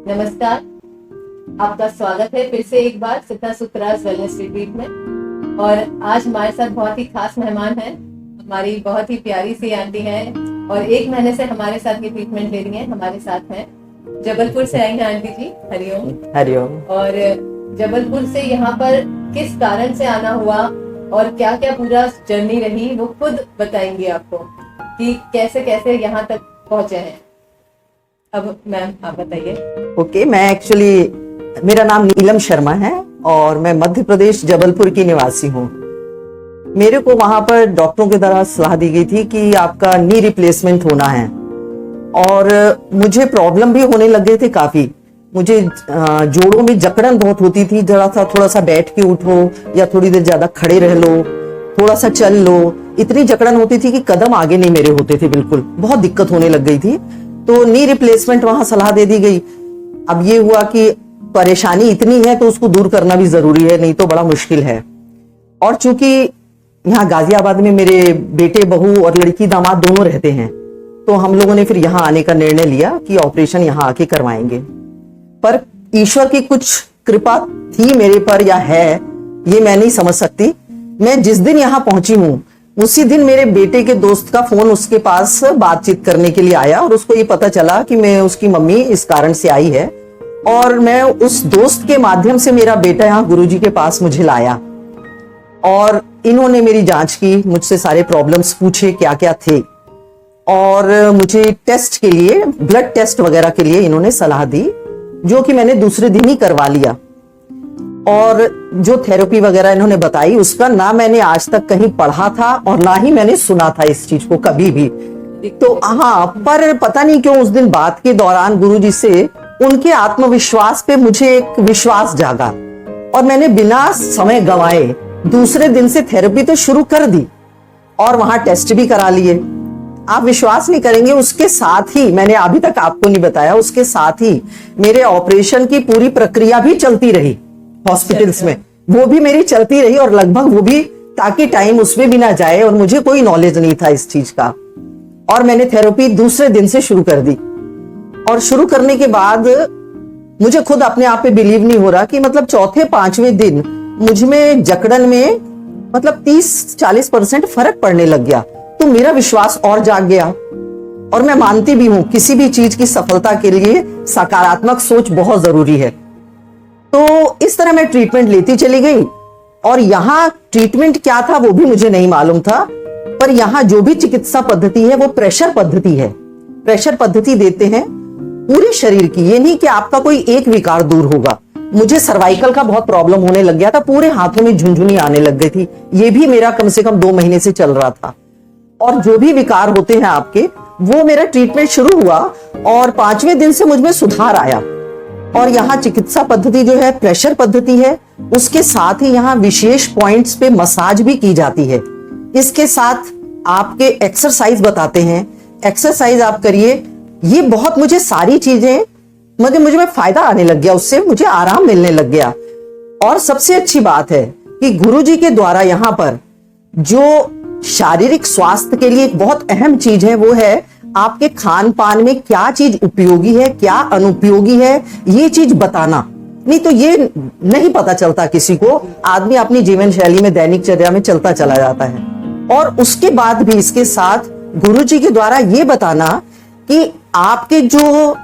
नमस्कार, आपका स्वागत है फिर से एक बार सिद्धा सुखराज वेलनेस रिट्रीट में। और आज हमारे साथ बहुत ही खास मेहमान हैं, हमारी बहुत ही प्यारी सी आंटी हैं और 1 महीने से हमारे साथ ये ट्रीटमेंट ले रही हैं। हमारे साथ हैं, जबलपुर से आई हैं आंटी जी। हरिओम। हरिओम। और जबलपुर से यहाँ पर किस कारण से आना हुआ और क्या क्या पूरा जर्नी रही, वो खुद बताएंगे आपको कि कैसे कैसे यहाँ तक पहुंचे हैं। अब मैम आप बताइए। ओके, मैं एक्चुअली, मेरा नाम नीलम शर्मा है और मैं मध्य प्रदेश जबलपुर की निवासी हूँ। मेरे को वहां पर डॉक्टरों के द्वारा सलाह दी गई थी कि आपका नी रिप्लेसमेंट होना है और मुझे प्रॉब्लम भी होने लग गए थे काफी। मुझे जोड़ों में जकड़न बहुत होती थी, थोड़ा सा बैठ के उठो या थोड़ी देर ज्यादा खड़े रह लो, थोड़ा सा चल लो, इतनी जकड़न होती थी कि कदम आगे नहीं मेरे होते थे, बिल्कुल बहुत दिक्कत होने लग गई थी। तो नी रिप्लेसमेंट वहां सलाह दे दी गई। अब ये हुआ कि परेशानी इतनी है तो उसको दूर करना भी जरूरी है, नहीं तो बड़ा मुश्किल है। और चूंकि यहाँ गाजियाबाद में मेरे बेटे बहू और लड़की दामाद दोनों रहते हैं, तो हम लोगों ने फिर यहाँ आने का निर्णय लिया कि ऑपरेशन यहाँ आके करवाएंगे। पर ईश्वर की कुछ कृपा थी मेरे पर या है, ये मैं नहीं समझ सकती। मैं जिस दिन यहाँ पहुंची हूँ उसी दिन मेरे बेटे के दोस्त का फोन उसके पास बातचीत करने के लिए आया और उसको ये पता चला कि मैं उसकी मम्मी इस कारण से आई है। और मैं उस दोस्त के माध्यम से मेरा बेटा यहाँ गुरुजी के पास मुझे लाया और इन्होंने मेरी जांच की, मुझसे सारे प्रॉब्लम्स पूछे क्या क्या थे और मुझे टेस्ट के लिए, ब्लड टेस्ट वगैरह के लिए इन्होंने सलाह दी, जो कि मैंने दूसरे दिन ही करवा लिया। और जो थेरेपी वगैरह इन्होंने बताई उसका ना मैंने आज तक कहीं पढ़ा था और ना ही मैंने सुना था इस चीज को कभी भी। तो हाँ, पर पता नहीं क्यों उस दिन बात के दौरान गुरुजी से उनके आत्मविश्वास पे मुझे एक विश्वास जागा और मैंने बिना समय गंवाए दूसरे दिन से थेरेपी तो शुरू कर दी और वहां टेस्ट भी करा लिए। आप विश्वास नहीं करेंगे, उसके साथ ही, मैंने अभी तक आपको नहीं बताया, उसके साथ ही मेरे ऑपरेशन की पूरी प्रक्रिया भी चलती रही हॉस्पिटल्स में, वो भी मेरी चलती रही और लगभग वो भी, ताकि टाइम उसमें भी ना जाए और मुझे कोई नॉलेज नहीं था इस चीज का। और मैंने थेरेपी दूसरे दिन से शुरू कर दी और शुरू करने के बाद मुझे खुद अपने आप पे बिलीव नहीं हो रहा कि मतलब चौथे 5वें दिन मुझ में जकड़न में मतलब 30-40% फर्क पड़ने लग गया। तो मेरा विश्वास और जाग गया। और मैं मानती भी हूं किसी भी चीज की सफलता के लिए सकारात्मक सोच बहुत जरूरी है। तो इस तरह मैं ट्रीटमेंट लेती चली गई और यहाँ ट्रीटमेंट क्या था वो भी मुझे नहीं मालूम था, पर यहाँ जो भी चिकित्सा पद्धति है वो प्रेशर पद्धति है। प्रेशर पद्धति देते हैं पूरे शरीर की, ये नहीं कि आपका कोई एक विकार दूर होगा। मुझे सर्वाइकल का बहुत प्रॉब्लम होने लग गया था, पूरे हाथों में झुनझुनी आने लग गई थी, ये भी मेरा कम से कम 2 महीने से चल रहा था। और जो भी विकार होते हैं आपके, वो मेरा ट्रीटमेंट शुरू हुआ और 5वें दिन से मुझमें सुधार आया। और यहाँ चिकित्सा पद्धति जो है प्रेशर पद्धति है, उसके साथ ही यहाँ विशेष पॉइंट्स पे मसाज भी की जाती है। इसके साथ आपके एक्सरसाइज बताते हैं, एक्सरसाइज आप करिए। ये बहुत, मुझे सारी चीजें मुझ में फायदा आने लग गया, उससे मुझे आराम मिलने लग गया। और सबसे अच्छी बात है कि गुरुजी के द्वारा यहाँ पर जो शारीरिक स्वास्थ्य के लिए एक बहुत अहम चीज है, वो है आपके खान पान में क्या चीज उपयोगी है, क्या अनुपयोगी है, ये चीज बताना। नहीं तो ये नहीं पता चलता किसी को, आदमी अपनी जीवन शैली में, दैनिक चर्या में चलता चला जाता है। और उसके बाद भी इसके साथ गुरुजी के द्वारा ये बताना कि आपके जो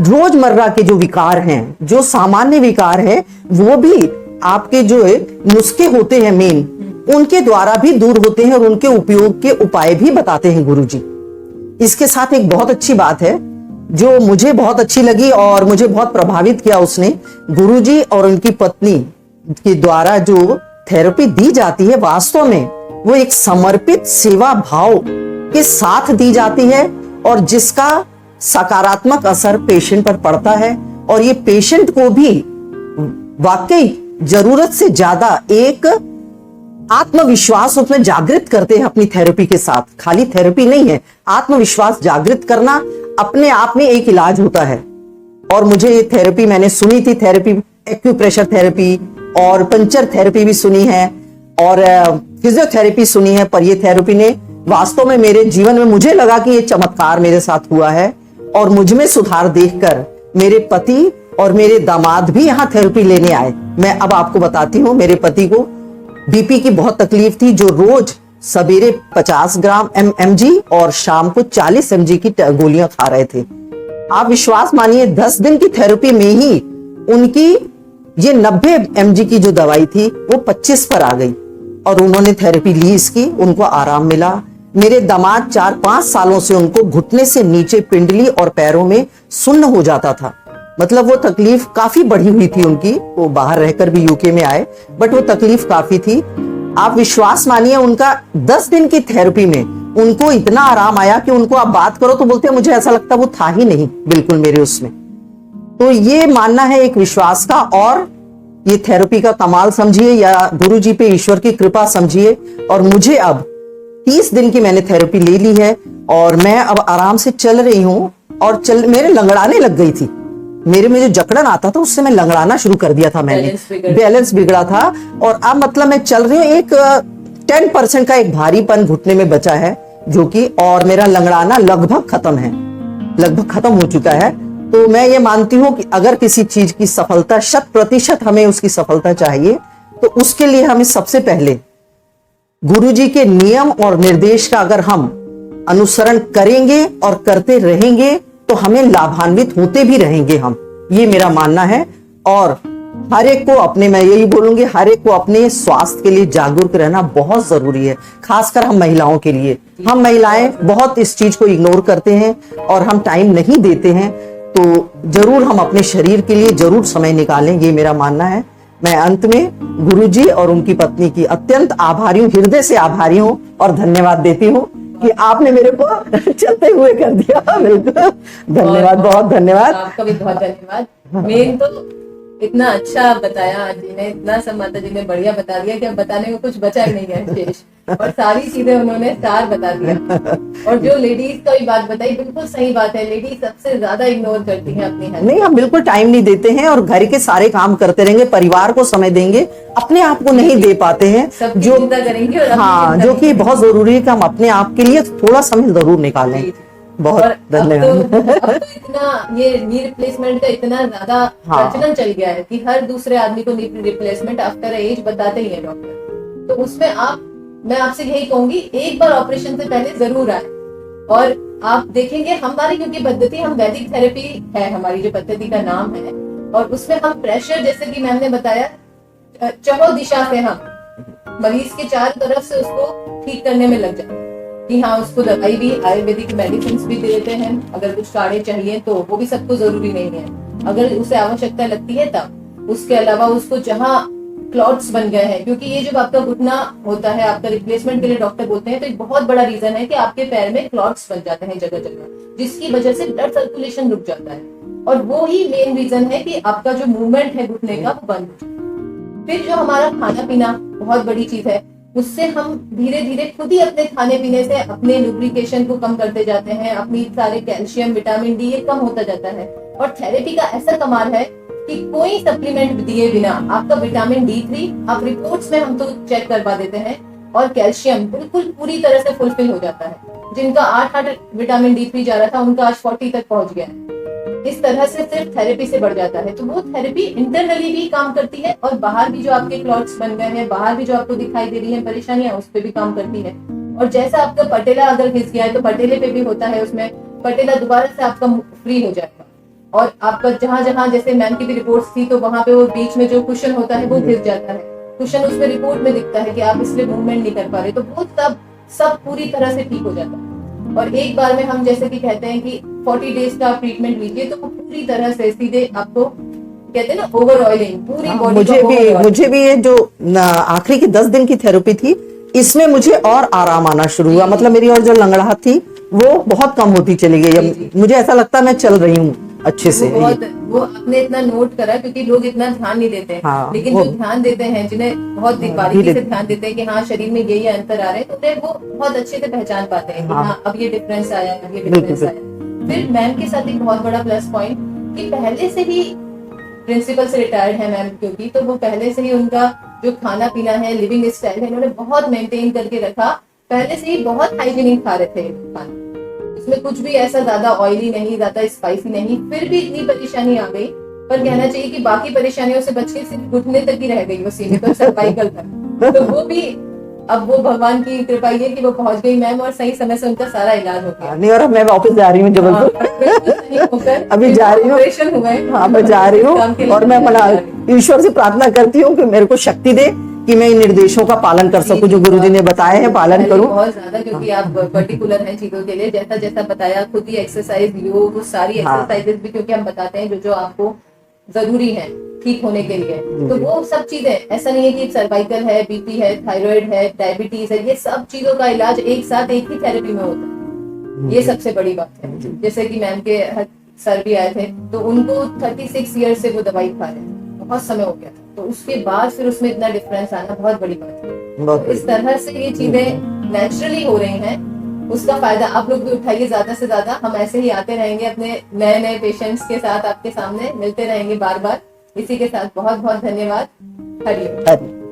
रोजमर्रा के जो विकार हैं, जो सामान्य विकार हैं, वो भी आपके जो नुस्खे होते हैं मेन, उनके द्वारा भी दूर होते हैं और उनके उपयोग के उपाय भी बताते हैं गुरुजी। इसके साथ एक बहुत अच्छी बात है जो मुझे बहुत अच्छी लगी और मुझे बहुत प्रभावित किया, उसने गुरुजी और उनकी पत्नी के द्वारा जो थेरेपी दी जाती है, वास्तव में वो एक समर्पित सेवा भाव के साथ दी जाती है और जिसका सकारात्मक असर पेशेंट पर पड़ता है। और ये पेशेंट को भी वाकई जरूरत से ज्यादा एक आत्मविश्वास उसमें जागृत करते हैं अपनी थेरेपी के साथ। खाली थेरेपी नहीं है, आत्मविश्वास जागृत करना अपने आप में एक इलाज होता है। और मुझे ये थेरेपी, मैंने सुनी थी थेरेपी, एक्यूप्रेशर थेरेपी और पंचर थेरेपी भी सुनी है और फिजियोथेरेपी सुनी है, पर ये थेरेपी ने वास्तव में मेरे जीवन में, मुझे लगा कि ये चमत्कार मेरे साथ हुआ है और मुझ में सुधार देखकर मेरे पति और मेरे दामाद भी यहाँ थेरेपी लेने आए। मैं अब आपको बताती हूँ, मेरे पति को बीपी की बहुत तकलीफ थी, जो रोज सवेरे 50 ग्राम mg और शाम को 40 mg की गोलियां खा रहे थे। आप विश्वास मानिए 10 दिन की थेरेपी में ही उनकी ये 90 mg की जो दवाई थी वो 25 पर आ गई और उन्होंने थेरेपी ली इसकी, उनको आराम मिला। मेरे दामाद 4-5 सालों से उनको घुटने से नीचे पिंडली और पैरों में सुन्न हो जाता था, मतलब वो तकलीफ काफी बढ़ी हुई थी उनकी। वो बाहर रहकर भी यूके में आए, बट वो तकलीफ काफी थी। आप विश्वास मानिए उनका 10 दिन की थेरेपी में उनको इतना आराम आया कि उनको आप बात करो तो बोलते हैं मुझे ऐसा लगता वो था ही नहीं बिल्कुल मेरे उसमें। तो ये मानना है एक विश्वास का, और ये थेरेपी का कमाल समझिए या गुरु जी पे ईश्वर की कृपा समझिए। और मुझे अब 30 दिन की मैंने थेरेपी ले ली है और मैं अब आराम से चल रही हूँ। और मेरे लंगड़ाने लग गई थी, मेरे में जो जकड़न आता था उससे मैं लंगड़ाना शुरू कर दिया था, मैंने बैलेंस बिगड़ा था। और अब मतलब मैं चल रही हूँ, एक 10% का एक भारीपन घुटने में बचा है जो कि, और मेरा लंगड़ाना लगभग खत्म है, लगभग खत्म हो चुका है। तो मैं ये मानती हूँ कि अगर किसी चीज की सफलता 100% हमें उसकी सफलता चाहिए तो उसके लिए हमें सबसे पहले गुरुजी के नियम और निर्देश का अगर हम अनुसरण करेंगे और करते रहेंगे तो हमें लाभान्वित होते भी रहेंगे हम, ये मेरा मानना है। और हर एक को अपने, मैं यही बोलूंगी, हर एक को अपने स्वास्थ्य के लिए जागरूक रहना बहुत जरूरी है, खासकर हम महिलाओं के लिए। हम महिलाएं बहुत इस चीज को इग्नोर करते हैं और हम टाइम नहीं देते हैं, तो जरूर हम अपने शरीर के लिए जरूर समय निकालें, ये मेरा मानना है। मैं अंत में गुरुजी और उनकी पत्नी की अत्यंत आभारी हूँ, हृदय से आभारी हूँ और धन्यवाद देती हूँ कि आपने मेरे को चलते हुए कर दिया। बिल्कुल धन्यवाद, बहुत धन्यवाद। आपका भी बहुत धन्यवाद। मेन तो इतना अच्छा बताया आज जी ने, इतना सब माता जी ने बढ़िया बता दिया कि अब बताने को कुछ बचा ही नहीं है शेष, और सारी चीजें उन्होंने सार बता दिया। और जो लेडीज का भी बात बताई, बिल्कुल सही बात है, लेडीज सबसे ज्यादा इग्नोर करती हैं अपनी हेल्थ। नहीं, हम बिल्कुल टाइम नहीं देते हैं और घर के सारे काम करते रहेंगे, परिवार को समय देंगे, अपने आप को नहीं दे पाते हैं, जो चिंता करेंगे और हाँ, जो कि बहुत जरूरी है कि हम अपने आप के लिए थोड़ा समय जरूर निकालें। बहुत धन्यवाद। अब तो इतना ये नी रिप्लेसमेंट का इतना ज्यादा प्रचलन चल गया है कि हर दूसरे आदमी को नी रिप्लेसमेंट आफ्टर एज बताते ही है डॉक्टर। तो उसमें मैं आपसे यही कहूंगी, एक बार ऑपरेशन से पहले जरूर आए और आप देखेंगे हमारी, क्योंकि पद्धति हम वैदिक थेरेपी है, हमारी जो पद्धति का नाम है, और उसमें हम प्रेशर, जैसे कि मैम ने बताया, चहो दिशा से हम मरीज के चारों तरफ से उसको ठीक करने में लग जाए कि हाँ, उसको दवाई भी, आयुर्वेदिक मेडिसिन भी दे देते हैं, अगर कुछ काढ़े चाहिए तो वो भी सबको जरूरी नहीं है, अगर उसे आवश्यकता लगती है तब। उसके अलावा उसको जहाँ क्लॉट्स बन गए हैं, क्योंकि ये जब आपका घुटना होता है आपका रिप्लेसमेंट के लिए डॉक्टर बोलते हैं, तो एक बहुत बड़ा रीजन है कि आपके पैर में क्लॉट्स बन जाते हैं जगह जगह, जिसकी वजह से ब्लड सर्कुलेशन रुक जाता है, और वो ही मेन रीजन है कि आपका जो मूवमेंट है घुटने का वो बंद हो जाए। फिर जो हमारा खाना पीना बहुत बड़ी चीज है, उससे हम धीरे धीरे खुद ही अपने खाने पीने से अपने लुब्रिकेशन को कम करते जाते हैं, अपनी सारे कैल्शियम, विटामिन डी ये कम होता जाता है। और थेरेपी का ऐसा कमाल है कि कोई सप्लीमेंट दिए बिना आपका विटामिन D3 आप रिपोर्ट्स में हम तो चेक करवा देते हैं, और कैल्शियम बिल्कुल पूरी तरह से फुलफिल हो जाता है। जिनका 8 विटामिन D3 जा रहा था उनका आज 40 तक पहुंच गया है। इस तरह से सिर्फ थेरेपी से बढ़ जाता है। तो वो थेरेपी इंटरनली भी काम करती है और बाहर भी जो आपके क्लॉट्स बन गए हैं, बाहर भी जो आपको दिखाई दे रही है परेशानियां, उस पर भी काम करती है। और जैसा आपका पटेला अगर घिस गया है तो पटेले पे भी होता है, उसमें पटेला दोबारा से आपका फ्री हो जाएगा। और आपका जहां जहां, जैसे मैम की भी रिपोर्ट्स थी, तो वहां पे वो बीच में जो कुशन होता है वो घिस जाता है, कुशन उसमें रिपोर्ट में दिखता है कि आप इसलिए मूवमेंट नहीं कर पा रहे, तो वो सब पूरी तरह से ठीक हो जाता है। और एक बार में हम जैसे कि कहते हैं कि 40 डेज का ट्रीटमेंट लीजिए तो पूरी तरह से सीधे आपको कहते हैं ना ओवर ऑयलिंग पूरी बॉडी। मुझे भी ये जो आखिरी की 10 दिन की थेरेपी थी, इसमें मुझे और आराम आना शुरू हुआ, मतलब मेरी और जो लंगड़ाहट थी वो बहुत कम होती चली गई। मुझे ऐसा लगता है मैं चल रही हूँ अच्छे से। वो आपने इतना नोट करा, क्योंकि लोग इतना ध्यान नहीं देते हैं। हाँ, लेकिन जो ध्यान देते हैं, जिन्हें बहुत बारीकी से ध्यान देते हैं कि हाँ शरीर में ये अंतर आ रहे हैं, तो फिर वो बहुत अच्छे से पहचान पाते हैं कि हाँ अब ये डिफरेंस आया, अब ये डिफरेंस आया। फिर मैम के साथ एक बहुत बड़ा प्लस पॉइंट कि पहले से ही प्रिंसिपल से रिटायर्ड है मैम, क्योंकि तो वो पहले से ही उनका जो खाना पीना है, लिविंग स्टाइल है, इन्होंने बहुत मेंटेन करके रखा। पहले से ही बहुत हाइजीनिक खा रहे थे खाना, उसमें कुछ भी ऐसा ज्यादा ऑयली नहीं, ज्यादा स्पाइसी नहीं, फिर भी इतनी परेशानी आ गई। पर कहना चाहिए कि बाकी परेशानियों से बच के सिर्फ घुटने तक ही रह गई वो सीमित, और सर्वाइकल तक। तो वो भी अब वो भगवान की कृपा ये कि वो पहुंच गई मैम, और सही समय से उनका सारा इलाज हो गया। नहीं, और अब मैं वापस जा रही हूँ जबलपुर। अभी जा रही हूँ, ऑपरेशन हुआ है। हाँ मैं जा रही हूँ, और मैं अपना ईश्वर से प्रार्थना करती हूँ कि मेरे को शक्ति दे कि मैं इन निर्देशों का पालन कर सकूं जो गुरुजी ने बताए हैं, पालन करूं बहुत ज्यादा, क्योंकि आप पर्टिकुलर हैं चीजों के लिए। जैसा जैसा बताया, खुद ही एक्सरसाइज, योग, वो सारी एक्सरसाइजेस भी, क्योंकि हम बताते हैं जो जो आपको जरूरी है ठीक होने के लिए, तो वो सब चीजें, ऐसा नहीं है कि सर्वाइकल है, बीपी है, थायराइड है, डायबिटीज है, ये सब चीजों का इलाज एक साथ एक ही थेरेपी में होता है। ये सबसे बड़ी बात है। जैसे कि मैम के सर भी आए थे, तो उनको 36 ईयर से वो दवाई खा रहे हैं, बहुत समय हो गया था, तो उसके बाद फिर उसमें इतना डिफरेंस आना बहुत बड़ी बात है। तो इस तरह से ये चीजें नेचुरली हो रही हैं, उसका फायदा आप लोग भी उठाइए ज्यादा से ज्यादा। हम ऐसे ही आते रहेंगे अपने नए नए पेशेंट्स के साथ, आपके सामने मिलते रहेंगे बार बार। इसी के साथ बहुत बहुत धन्यवाद। हरिओम।